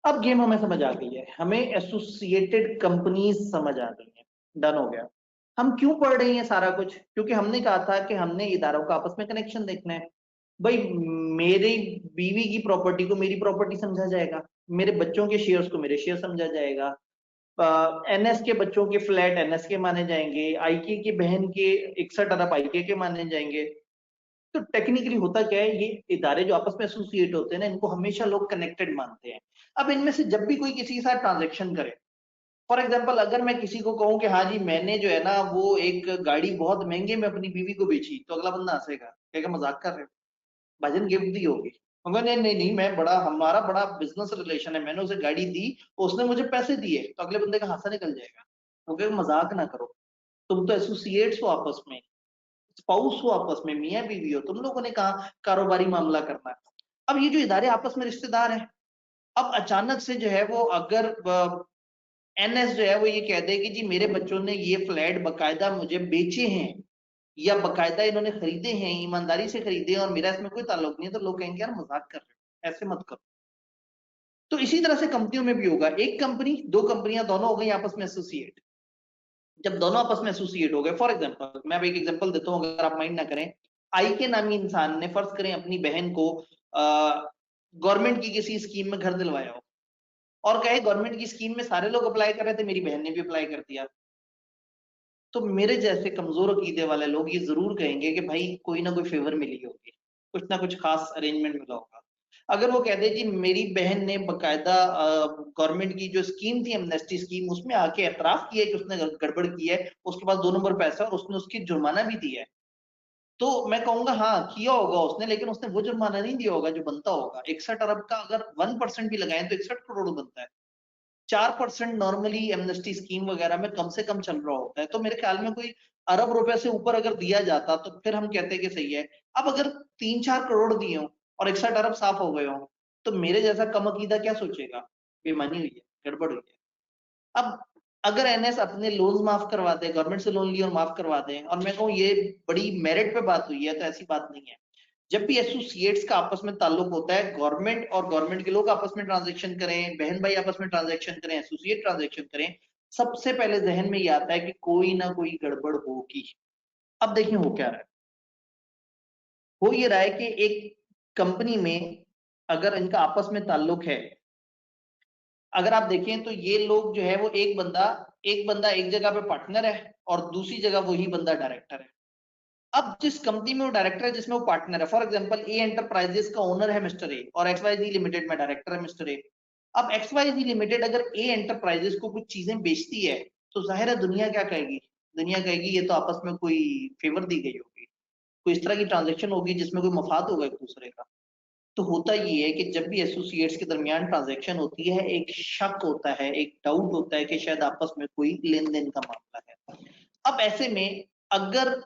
अब गेम हमें समझ आ गई है, हमें एसोसिएटेड कंपनीज समझ आ गई है, डन हो गया। हम क्यों पढ़ रहे हैं सारा कुछ? क्योंकि हमने कहा था कि हमने इदारों का आपस में कनेक्शन देखना है। भाई, मेरी बीवी की प्रॉपर्टी को मेरी प्रॉपर्टी समझा जाएगा, मेरे बच्चों के शेयर्स को मेरे शेयर समझा जाएगा, एनएस के बच्चों के फ्लैट एनएस के माने जाएंगे, आईके की बहन के 61 अरब आईके के माने जाएंगे। तो टेक्निकली होता क्या है, ये इदारे जो आपस में एसोसिएट होते हैं ना, इनको हमेशा लोग कनेक्टेड मानते हैं। अब इनमें से जब भी कोई किसी के साथ ट्रांजेक्शन करे, फॉर एग्जाम्पल अगर मैं किसी को कहूं कि हाँ जी मैंने जो है ना वो एक गाड़ी बहुत महंगे में अपनी बीवी को बेची, तो अगला बंदा हंसेगा, कहेगा मजाक कर रहे हो, भाजन गिफ्ट दी होगी। मैं नहीं नहीं नहीं, मैं बड़ा हमारा बड़ा बिजनेस रिलेशन है, मैंने उसे गाड़ी दी, उसने मुझे पैसे दिए, तो अगले बंदे का हाथा निकल जाएगा। वो कहेगा मजाक ना करो, तुम तो एसोसिएट्स हो आपस में, स्पाउस हो आपस में, मियाँ बीवी हो, तुम लोगों ने कहा कारोबारी मामला करना है। अब ये जो इदारे आपस में रिश्तेदार हैं, अब अचानक से जो है वो अगर एनएस जो है वो ये कह दे कि जी मेरे बच्चों ने ये फ्लैट बकायदा मुझे बेचे हैं, या बकायदा इन्होंने खरीदे हैं, ईमानदारी से खरीदे हैं और मेरा इसमें कोई ताल्लुक नहीं है, तो लोग कहेंगे यार मजाक कर रहे हो, ऐसे मत करो। तो इसी तरह से कंपनियों में भी होगा, एक कंपनी दो कंपनियां दोनों हो गई आपस में एसोसिएट। जब दोनों आपस में एसोसिएट हो गए, फॉर एग्जांपल मैं अब एक एग्जांपल देता हूं, अगर आप माइंड ना करें। आई के नामी इंसान ने फर्ज करें अपनी बहन को गवर्नमेंट की किसी स्कीम में घर दिलवाया हो, और कहे गवर्नमेंट की स्कीम में सारे लोग अप्लाई कर रहे थे, मेरी बहन ने भी अप्लाई कर दिया, तो मेरे जैसे कमजोर अकीदे वाले लोग ये जरूर कहेंगे कि भाई कोई ना कोई फेवर मिली होगी, कुछ ना कुछ खास अरेंजमेंट मिला होगा। अगर वो कहते जी मेरी बहन ने बकायदा गवर्नमेंट की जो स्कीम थी एमनेस्टी स्कीम, उसमें आके एतराफ किया कि उसने गड़बड़ की है, उसके पास 2 नंबर पैसा और उसने उसकी जुर्माना भी दिया है, तो मैं कहूंगा हाँ किया होगा उसने, लेकिन उसने वो जुर्माना नहीं दिया होगा जो बनता होगा। 61 अरब का अगर 1% भी लगाएं तो 61 करोड़ बनता है। 4% नॉर्मली एमनेस्टी स्कीम वगैरह में कम से कम चल रहा होता है, तो मेरे ख्याल में कोई अरब रुपए से ऊपर अगर दिया जाता तो फिर हम कहते कि सही है। अब अगर 3-4 करोड़ दिए हो और 61 अरब साफ हो गए हो, तो मेरे जैसा कम अकीदा क्या सोचेगा, बेईमानी हुई है, गड़बड़ हुई है। अब अगर एनएस अपने लोन माफ करवा दे, गवर्नमेंट से लोन लिए और माफ करवा दे, और मैं कहूँ ये बड़ी मेरिट पे बात हुई है, तो ऐसी बात नहीं है। जब भी एसोसिएट्स का आपस में ताल्लुक होता है, गवर्नमेंट और गवर्नमेंट के लोग आपस में ट्रांजेक्शन करें, बहन भाई आपस में ट्रांजेक्शन करें, एसोसिएट ट्रांजेक्शन करें, सबसे पहले जहन में ये आता है कि कोई ना कोई गड़बड़ होगी। अब देखिए हो क्या रहा है, हो ये रहा है कि एक कंपनी में अगर इनका आपस में ताल्लुक है, अगर आप देखें तो ये लोग जो है वो एक बंदा एक जगह पे पार्टनर है और दूसरी जगह वही बंदा डायरेक्टर है। अब जिस कंपनी में वो डायरेक्टर है, जिसमें वो पार्टनर है, फॉर एग्जांपल ए एंटरप्राइजेस का ओनर है मिस्टर ए और XYZ लिमिटेड में डायरेक्टर है मिस्टर ए। अब XYZ लिमिटेड अगर ए एंटरप्राइजेस को कुछ चीजें बेचती है, तो जाहिर है दुनिया क्या कहेगी, दुनिया कहेगी ये तो आपस में कोई फेवर दी गई होगी, कोई इस तरह की ट्रांजेक्शन होगी जिसमें कोई मफाद होगा एक दूसरे का। तो होता ये है कि जब भी एसोसिएट्स के दरमियान ट्रांजैक्शन होती है, एक शक होता है, एक डाउट होता है कि शायद आपस में कोई लेन देन का मामला है। अब ऐसे में अगर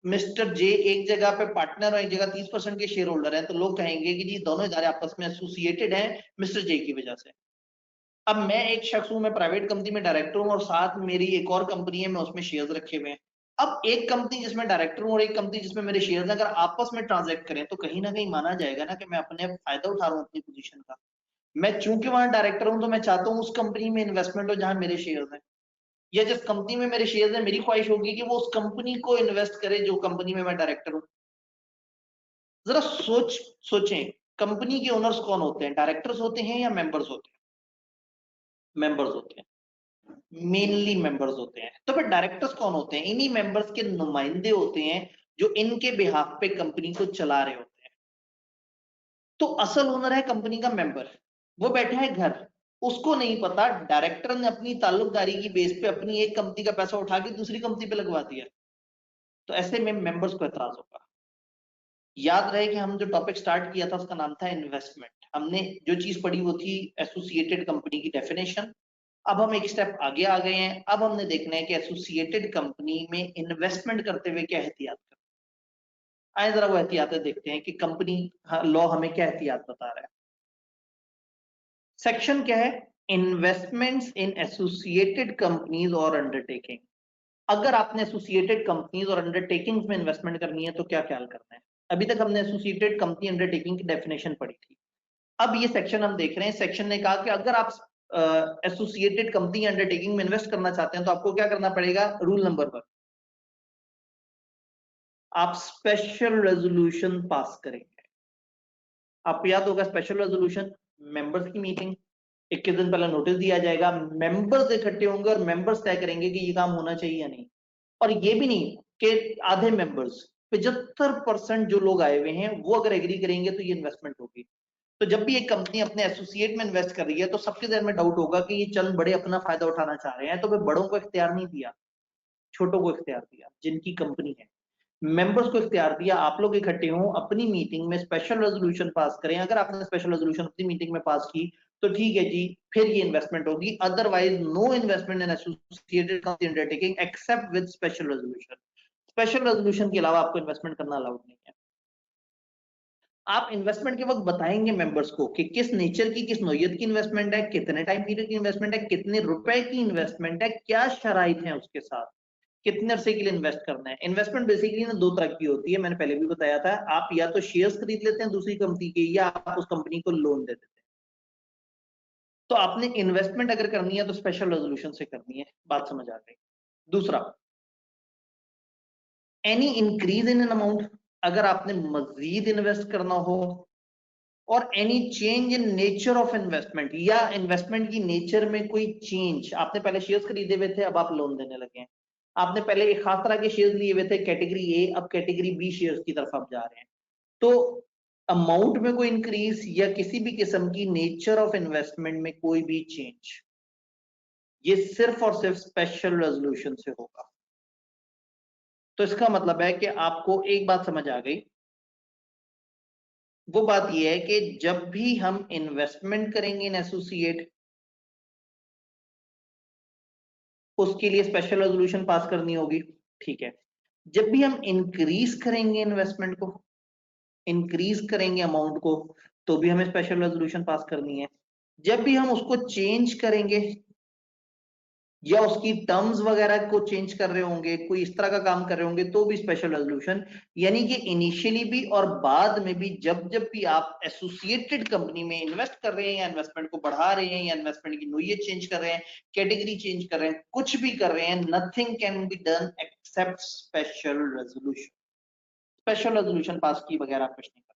मिस्टर जे एक जगह पे पार्टनर और एक जगह 30% के शेयर होल्डर हैं, तो लोग कहेंगे कि जी दोनों इदारे आपस में एसोसिएटेड हैं मिस्टर जे की वजह से। अब मैं एक शख्स हूं, मैं प्राइवेट कंपनी में डायरेक्टर हूं और साथ मेरी एक और कंपनी है, मैं उसमें शेयर्स रखे हुए हैं। अब एक कंपनी जिसमें डायरेक्टर हूं और एक कंपनी जिसमें मेरे शेयर्स हैं, अगर आपस में ट्रांजैक्ट करें तो कहीं ना कहीं माना जाएगा ना कि मैं अपने फायदा उठा रहा हूं अपनी पोजीशन का। मैं चूंकि वहां डायरेक्टर हूं तो मैं चाहता हूं उस कंपनी में इन्वेस्टमेंट हो जहां मेरे शेयर्स हैं, या जिस कंपनी में मेरे शेयर्स हैं मेरी ख्वाहिश होगी कि वो उस कंपनी को इन्वेस्ट करे जो कंपनी में मैं डायरेक्टर हूं। जरा सोचें, कंपनी के ओनर्स कौन होते हैं, डायरेक्टर्स होते हैं या मेंबर्स होते हैं? मेंबर्स होते हैं, मेनली मेंबर्स होते हैं। तो फिर डायरेक्टर्स कौन होते हैं? इन्हीं मेंबर्स के नुमाइंदे होते हैं जो इनके बिहाफ पे कंपनी को चला रहे होते हैं। तो असल ओनर है कंपनी का मेंबर, वो बैठा है घर, उसको नहीं पता डायरेक्टर ने अपनी ताल्लुकदारी की बेस पे अपनी एक कंपनी का पैसा उठा के दूसरी कंपनी पे लगवा दिया, तो ऐसे में मेंबर्स को एतराज होगा। याद रहे कि हम जो टॉपिक स्टार्ट किया था उसका नाम था इन्वेस्टमेंट। हमने जो चीज पढ़ी वो थी एसोसिएटेड कंपनी की डेफिनेशन। अब हम एक स्टेप आगे आ गए हैं, अब हमने देखना है कि एसोसिएटेड कंपनी में इन्वेस्टमेंट करते हुए क्या एहतियात करते हैं। आए जरा वो एहतियातें देखते हैं कि कंपनी लॉ हमें क्या एहतियात बता रहा है। सेक्शन क्या है? इन्वेस्टमेंट्स इन एसोसिएटेड कंपनीज और अंडरटेकिंग। अगर आपने एसोसिएटेड कंपनीज और अंडरटेकिंग्स में इन्वेस्टमेंट करनी है तो क्या ख्याल करना है? अभी तक हमने एसोसिएटेड कंपनी अंडरटेकिंग की डेफिनेशन पढ़ी थी। अब ये सेक्शन हम देख रहे हैं, सेक्शन ने कहा कि अगर आप एसोसिएटेड कंपनी अंडरटेकिंग में इन्वेस्ट करना चाहते हैं तो आपको क्या करना पड़ेगा। रूल नंबर 1, आप स्पेशल रेजोल्यूशन पास करेंगे। आपको याद होगा स्पेशल रेजोल्यूशन, मेंबर्स की मीटिंग, 21 दिन पहले नोटिस दिया जाएगा, मेंबर्स इकट्ठे होंगे और मेंबर्स तय करेंगे कि ये काम होना चाहिए या नहीं। और ये भी नहीं कि आधे मेंबर्स, 75% जो लोग आए हुए हैं वो अगर एग्री करेंगे तो ये इन्वेस्टमेंट होगी। तो जब भी एक कंपनी अपने एसोसिएट में इन्वेस्ट कर रही है तो सबके ध्यान में डाउट होगा कि ये चंद बड़े अपना फायदा उठाना चाह रहे हैं, तो वे बड़ों को इख्तियार नहीं दिया, छोटों को इख्तियार दिया जिनकी कंपनी है। मेंबर्स को इख्तियार दिया, आप लोग इकट्ठे हों, अपनी मीटिंग में स्पेशल रेजोल्यूशन पास करें। अगर आपने स्पेशल रेजोल्यूशन अपनी मीटिंग में पास की तो ठीक है जी, फिर ये इन्वेस्टमेंट होगी। Otherwise no investment in associated company undertaking except with special resolution. Special resolution के अलावा आपको इन्वेस्टमेंट करना अलाउड नहीं है। आप इन्वेस्टमेंट के वक्त बताएंगे मेंबर्स को कि किस नेचर की, किस नौयत की इन्वेस्टमेंट है, कितने टाइम पीरियड की इन्वेस्टमेंट है, कितने रुपए की इन्वेस्टमेंट है, क्या शराइत है उसके साथ, कितने अरसे के लिए इन्वेस्ट करना है। इन्वेस्टमेंट बेसिकली ना दो तरह की होती है, मैंने पहले भी बताया था। आप या तो शेयर्स खरीद लेते हैं दूसरी कंपनी के, या आप उस कंपनी को लोन दे देते हैं। तो आपने इन्वेस्टमेंट अगर करनी है तो स्पेशल रेजोल्यूशन से करनी है, बात समझ आ गई। दूसरा, any increase in an amount, अगर आपने मजीद इन्वेस्ट करना हो, और any change in nature of investment, या इन्वेस्टमेंट की नेचर में कोई चेंज। आपने पहले शेयर्स खरीदे हुए थे, अब आप लोन देने लगे हैं। आपने पहले एक खास तरह के शेयर्स लिए हुए थे कैटेगरी ए, अब कैटेगरी बी शेयर्स की तरफ आप जा रहे हैं। तो अमाउंट में कोई इंक्रीज या किसी भी किस्म की नेचर ऑफ इन्वेस्टमेंट में कोई भी चेंज, ये सिर्फ और सिर्फ स्पेशल रेजोल्यूशन से होगा। तो इसका मतलब है कि आपको एक बात समझ आ गई, वो बात यह है कि जब भी हम इन्वेस्टमेंट करेंगे इन एसोसिएट, उसके लिए स्पेशल रेजोल्यूशन पास करनी होगी, ठीक है। जब भी हम इंक्रीज करेंगे इन्वेस्टमेंट को, इंक्रीज करेंगे अमाउंट को, तो भी हमें स्पेशल रेजोल्यूशन पास करनी है। जब भी हम उसको चेंज करेंगे या उसकी टर्म्स वगैरह को चेंज कर रहे होंगे, कोई इस तरह का काम कर रहे होंगे, तो भी स्पेशल रेजोल्यूशन। यानी कि इनिशियली भी और बाद में भी, जब जब भी आप एसोसिएटेड कंपनी में इन्वेस्ट कर रहे हैं या इन्वेस्टमेंट को बढ़ा रहे हैं या इन्वेस्टमेंट की नोयत चेंज कर रहे हैं, कैटेगरी चेंज कर रहे हैं, कुछ भी कर रहे हैं, nothing can be done except special resolution. Special resolution pass की बगैर आप कुछ नहीं कर।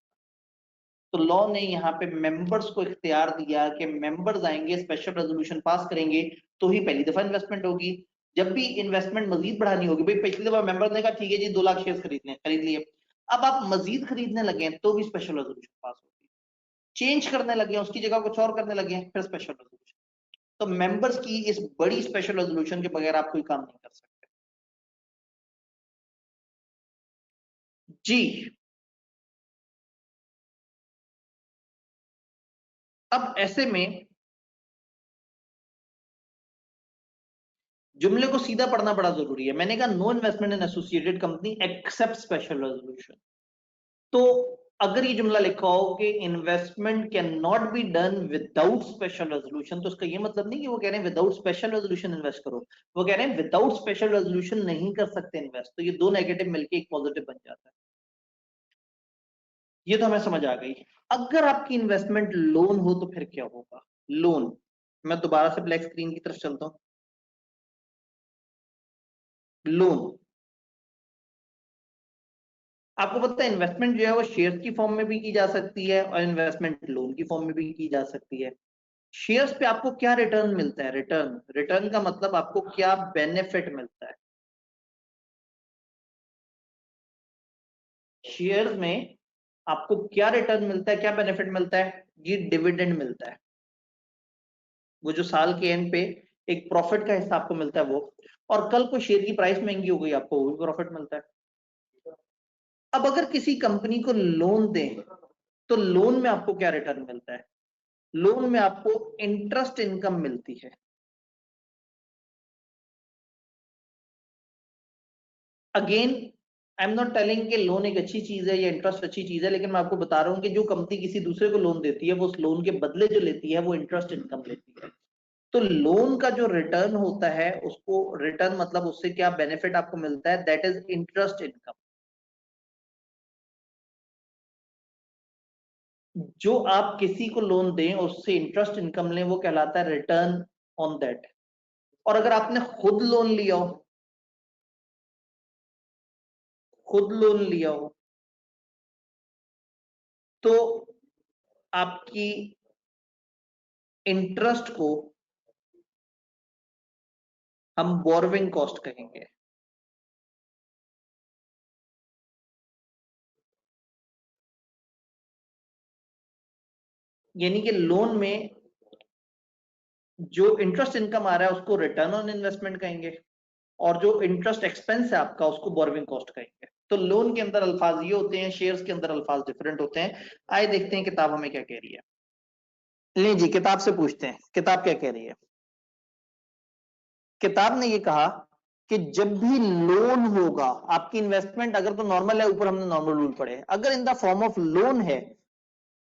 तो लॉ ने यहाँ पे मेंबर्स को इख्तियार दिया कि मेंबर्स आएंगे, स्पेशल रेजोल्यूशन पास करेंगे, तो ही पहली दफा इन्वेस्टमेंट होगी। जब भी इन्वेस्टमेंट मजीद बढ़ानी होगी, भाई पिछली दफा मेंबर ने कहा ठीक है जी 2 लाख शेयर खरीद लिए, अब आप मजीद खरीदने लगे तो भी स्पेशल रेजोल्यूशन पास होगी। चेंज करने लगे, उसकी जगह कुछ और करने लगे, फिर स्पेशल रेजोल्यूशन। तो मेंबर्स की इस बड़ी स्पेशल रेजोल्यूशन के बगैर आप कोई काम नहीं कर सकते जी। अब ऐसे में जुमले को सीधा पढ़ना बड़ा जरूरी है। मैंने कहा no investment in associated company except special resolution. तो अगर ये जुमला लिखा हो कि investment can not be done without special resolution, तो इसका ये मतलब नहीं कि वो कह रहे हैं विदाउट स्पेशल रेजोल्यूशन इन्वेस्ट करो। वो कह रहे हैं विदाउट स्पेशल रेजोल्यूशन नहीं कर सकते इन्वेस्ट। तो ये दो नेगेटिव मिलके एक पॉजिटिव बन जाता है। ये तो हमें समझ आ गई। अगर आपकी इन्वेस्टमेंट लोन हो तो फिर क्या होगा। लोन, मैं दोबारा से ब्लैक स्क्रीन की तरफ चलता हूं। लोन, आपको पता है इन्वेस्टमेंट जो है वो शेयर्स की फॉर्म में भी की जा सकती है और इन्वेस्टमेंट लोन की फॉर्म में भी की जा सकती है। शेयर्स पे आपको क्या रिटर्न मिलता है। रिटर्न, रिटर्न का मतलब आपको क्या बेनिफिट मिलता है। शेयर्स में आपको क्या रिटर्न मिलता है, क्या बेनिफिट मिलता है। ये डिविडेंड मिलता है, वो जो साल के एंड पे एक प्रॉफिट का हिस्सा आपको मिलता है वो। और कल को शेयर की प्राइस महंगी हो गई, आपको वो भी प्रॉफिट मिलता है। अब अगर किसी कंपनी को लोन दें तो लोन में आपको क्या रिटर्न मिलता है। लोन में आपको इंटरेस्ट इनकम मिलती है। Again I am not telling कि लोन एक अच्छी चीज है या इंटरेस्ट अच्छी चीज है, लेकिन मैं आपको बता रहा हूं कि जो कंपनी किसी दूसरे को लोन देती है वो उस लोन के बदले जो लेती है वो इंटरेस्ट इनकम लेती है। तो लोन का जो रिटर्न होता है, उसको रिटर्न मतलब उससे क्या बेनिफिट आपको मिलता है, दैट इज इंटरेस्ट इनकम। जो आप किसी को लोन दें उससे इंटरेस्ट इनकम लें, वो कहलाता है रिटर्न ऑन दैट। और अगर आपने खुद लोन लिया हो, तो आपकी इंटरेस्ट को हम बोरविंग कॉस्ट कहेंगे। यानी कि लोन में जो इंटरेस्ट इनकम आ रहा है उसको रिटर्न ऑन इन्वेस्टमेंट कहेंगे, और जो इंटरेस्ट एक्सपेंस है आपका उसको बोरविंग कॉस्ट कहेंगे। तो लोन के अंदर अल्फाज ये होते हैं, शेयर्स के अंदर अल्फाज डिफरेंट होते हैं। आइए देखते हैं किताब हमें क्या कह रही है। ले जी, किताब से पूछते हैं, किताब क्या कह रही है। किताब ने ये कहा कि जब भी लोन होगा, आपकी इन्वेस्टमेंट अगर तो नॉर्मल है, ऊपर हमने नॉर्मल रूल पढ़े, अगर in the form of loan है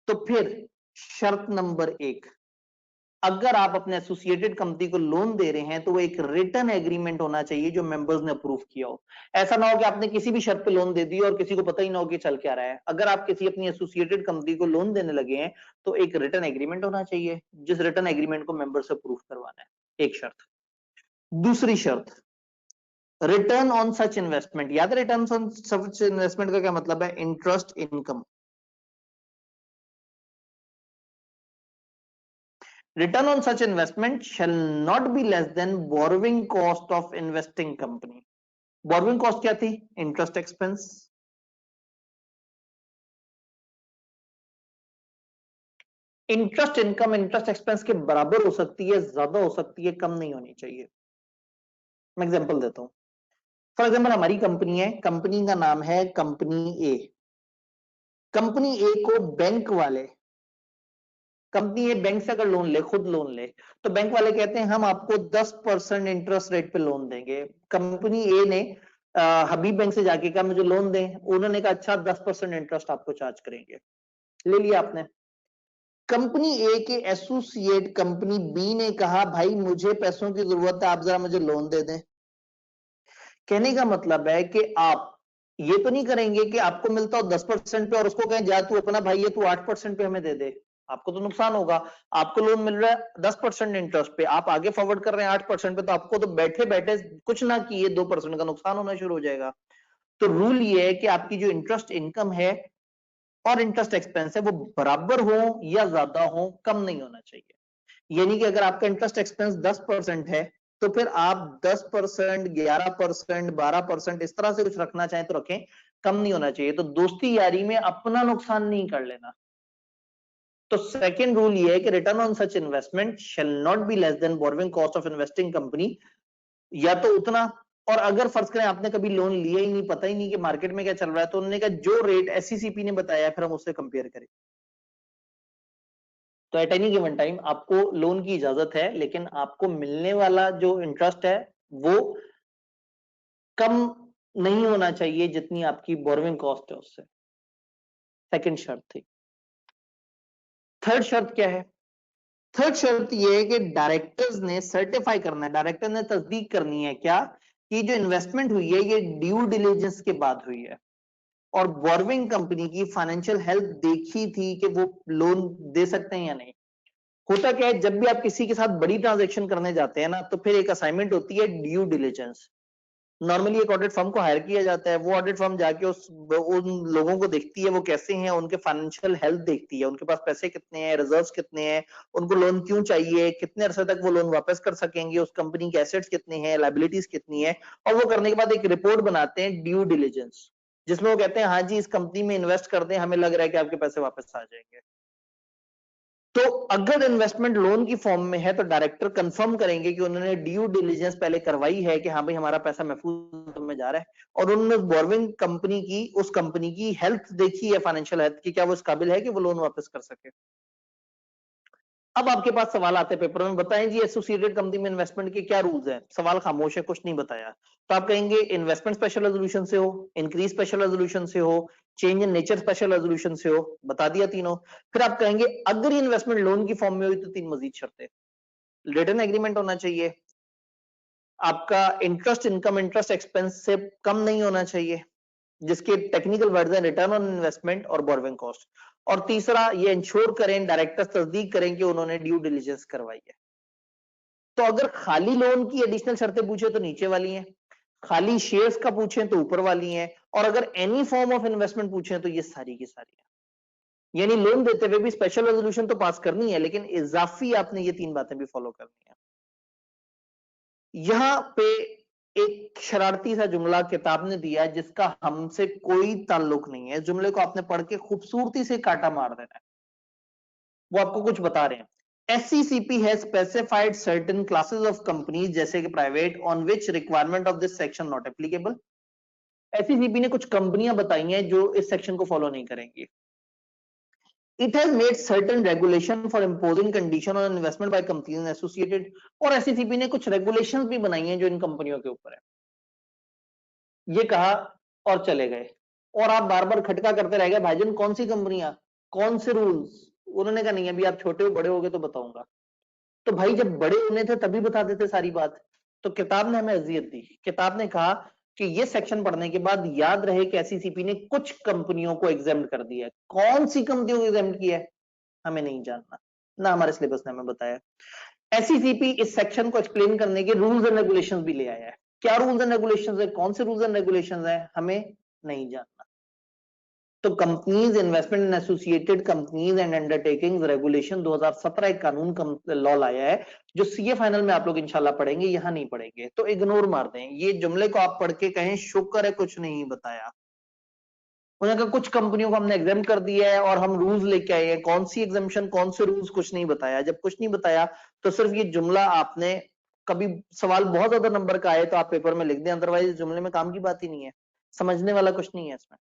तो फिर शर्त नंबर 1, अगर आप अपने एसोसिएटेड कंपनी को लोन दे रहे हैं तो वो एक रिटन एग्रीमेंट होना चाहिए जो मेंबर्स ने अप्रूव किया हो। ऐसा ना हो कि आपने किसी भी शर्त पे लोन दे दी और किसी को पता ही ना हो कि चल क्या रहा है। अगर आप किसी अपनी एसोसिएटेड कंपनी को लोन देने लगे हैं तो एक रिटन एग्रीमेंट होना चाहिए, जिस रिटन एग्रीमेंट को मेंबर से अप्रूव करवाना है, एक शर्त। दूसरी शर्त, रिटर्न ऑन सच इन्वेस्टमेंट। याद है रिटर्न ऑन सच इन्वेस्टमेंट का क्या मतलब है? Interest income. Return on such investment shall not be less than borrowing cost of investing company. Borrowing cost क्या थी? Interest expense. Interest income interest expense के बराबर हो सकती है, ज्यादा हो सकती है, कम नहीं होनी चाहिए। मैं एग्जांपल देता हूं। फॉर एग्जांपल हमारी कंपनी है, कंपनी का नाम है कंपनी ए। कंपनी ए को बैंक वाले, कंपनी ए बैंक से अगर लोन ले, खुद लोन ले, तो बैंक वाले कहते हैं हम आपको 10% इंटरेस्ट रेट पे लोन देंगे। कंपनी ए ने हबीब बैंक से जाके कहा मुझे लोन दें, उन्होंने कहा अच्छा 10% इंटरेस्ट आपको चार्ज करेंगे, ले लिया आपने। कंपनी ए के एसोसिएट कंपनी बी ने कहा भाई मुझे पैसों की जरूरत है, आप जरा मुझे लोन दे दें। कहने का मतलब है कि आप ये तो नहीं करेंगे कि आपको मिलता हो 10% पे और उसको कहें जा तू अपना भाई है तू 8% पे हमें दे दे, आपको तो नुकसान होगा। आपको लोन मिल रहा है 10% इंटरेस्ट पे, आप आगे फॉरवर्ड कर रहे हैं 8% पे, तो आपको तो बैठे बैठे कुछ ना किए 2% का नुकसान होना शुरू हो जाएगा। तो रूल ये है कि आपकी जो इंटरेस्ट इनकम है और इंटरेस्ट एक्सपेंस है वो बराबर हो या ज्यादा हो, कम नहीं होना चाहिए। यानी कि अगर आपका इंटरेस्ट एक्सपेंस 10% है तो फिर आप 10%, 11%, 12% इस तरह से कुछ रखना चाहें तो रखें, कम नहीं होना चाहिए। तो दोस्ती यारी में अपना नुकसान नहीं कर लेना। तो सेकंड रूल ये है कि return on such investment shall not be less than borrowing cost of investing company, या तो उतना, और अगर फर्ज करें आपने कभी लोन लिया ही नहीं, पता ही नहीं कि मार्केट में क्या चल रहा है, तो उन्होंने कहा जो रेट एससीसीपी ने बताया फिर हम उससे कंपेयर करें। तो एट एनी गिवन टाइम आपको लोन की इजाजत है, लेकिन आपको मिलने वाला जो इंटरेस्ट है वो कम नहीं होना चाहिए जितनी आपकी बोरोइंग कॉस्ट है उससे। सेकंड शर्त थी। थर्ड शर्त क्या है? थर्ड शर्त यह है कि डायरेक्टर्स ने सर्टिफाई करना है, डायरेक्टर ने तस्दीक करनी है क्या कि जो इन्वेस्टमेंट हुई है ये ड्यू डिलिजेंस के बाद हुई है और बोरोइंग कंपनी की फाइनेंशियल हेल्थ देखी थी कि वो लोन दे सकते हैं या नहीं। होता क्या है, जब भी आप किसी के साथ बड़ी ट्रांजैक्शन करने जाते हैं ना, तो फिर एक असाइनमेंट होती है ड्यू डिलिजेंस। नॉर्मली एक ऑडिट फर्म को हायर किया जाता है, वो ऑडिट फर्म जाके उन लोगों को देखती है वो कैसे हैं, उनके फाइनेंशियल हेल्थ देखती है, उनके पास पैसे कितने हैं, रिजर्व्स कितने हैं, उनको लोन क्यों चाहिए, कितने अरसे तक वो लोन वापस कर सकेंगे, उस कंपनी के एसेट्स कितने हैं, लायबिलिटीज कितनी है, और वो करने के बाद एक रिपोर्ट बनाते हैं ड्यू डिलिजेंस, जिसमें वो कहते हैं हाँ जी इस कंपनी में इन्वेस्ट कर दें, हमें लग रहा है कि आपके पैसे वापस आ जाएंगे। तो अगर इन्वेस्टमेंट लोन की फॉर्म में है तो डायरेक्टर कंफर्म करेंगे कि उन्होंने ड्यू डिलिजेंस पहले करवाई है कि हाँ भाई हमारा पैसा महफूज में जा रहा है, और उन्होंने बोरोइंग कंपनी की, उस कंपनी की हेल्थ देखी है, फाइनेंशियल हेल्थ की, क्या वो इस काबिल है कि वो लोन वापस कर सके। अब आपके पास सवाल आते हैं पेपर में, बताएं जी एसोसिएटेड कंपनी में इन्वेस्टमेंट के क्या रूल्स हैं। सवाल खामोश है, कुछ नहीं बताया। तो आप कहेंगे इन्वेस्टमेंट स्पेशल रेजोल्यूशन से हो, इंक्रीज स्पेशल रेजोल्यूशन से हो, change in nature special resolution से हो, बता दिया तीनों। फिर आप कहेंगे अगर ये इन्वेस्टमेंट लोन की फॉर्म में हुई तो तीन मजीद शर्तें। रिटर्न एग्रीमेंट होना चाहिए, आपका इंटरेस्ट इनकम इंटरेस्ट एक्सपेंस से कम नहीं होना चाहिए, जिसके टेक्निकल वर्ड्स हैं रिटर्न ऑन इन्वेस्टमेंट और बोरोइंग कॉस्ट, और तीसरा ये इंश्योर करें, डायरेक्टर्स तस्दीक करें कि उन्होंने ड्यू डिलिजेंस करवाई है। तो अगर खाली लोन की एडिशनल शर्तें पूछे तो नीचे वाली हैं, खाली शेयर्स का पूछें तो ऊपर वाली हैं, और अगर एनी फॉर्म ऑफ इन्वेस्टमेंट पूछें तो ये सारी की सारी है। यानी लोन देते हुए भी स्पेशल रेजोल्यूशन तो पास करनी है, लेकिन इजाफी आपने ये 3 बातें भी फॉलो करनी है। यहां पे एक शरारती सा जुमला किताब ने दिया जिसका हमसे कोई ताल्लुक नहीं है। जुमले को आपने पढ़ के खूबसूरती से काटा मार देना है। वो आपको कुछ बता रहे हैं, SCCP has specified certain classes of companies जैसे कि private on which requirement of this section not applicable। SCCP ने कुछ कंपनियां बताई हैं जो इस सेक्शन को फॉलो नहीं करेंगी। It has made certain regulation for imposing condition on investment by companies associated, और SCCP ने कुछ regulations भी बनाई हैं जो इन कंपनियों के ऊपर है। ये कहा और चले गए, और आप बार बार खटका करते रह गए, भाईजान कौन सी कंपनियां, कौन से रूल्स। उन्होंने कहा नहीं, अभी आप छोटे हो बड़े हो गए तो बताऊंगा। तो भाई जब बड़े होने थे तभी बता देते सारी बात। तो किताब ने हमें अजियत दी। किताब ने कहा कि ये सेक्शन पढ़ने के बाद याद रहे कि SCCP ने कुछ कंपनियों को एग्जाम्प्ट कर दिया है। कौन सी कंपनियों को एग्जाम्प्ट किया है हमें नहीं जानना, ना हमारे सिलेबस ने हमें बताया। SCCP इस सेक्शन को एक्सप्लेन करने के रूल्स एंड रेगुलेशंस भी ले आया है। क्या रूल्स एंड रेगुलेशंस है, कौन से रूल्स एंड रेगुलेशंस है हमें नहीं जानना। तो companies investment in associated companies and undertakings regulation 2017 एक कानून लॉ लाया है जो सीए फाइनल में आप लोग इंशाल्लाह पढ़ेंगे, यहां नहीं पढ़ेंगे तो इग्नोर मार दें। ये जुमले को आप पढ़ के कहें शुक्र है कुछ नहीं बताया। उन्होंने कहा कुछ कंपनियों को हमने एग्जाम कर दिया है और हम रूल्स लेके आए हैं, कौन सी एग्जामेशन कौन से रूल्स कुछ नहीं बताया। जब कुछ नहीं बताया तो सिर्फ ये जुमला आपने, कभी सवाल बहुत ज्यादा नंबर का आए तो आप पेपर में लिख दें, अदरवाइज जुमले में काम की बात ही नहीं है, समझने वाला कुछ नहीं है इसमें।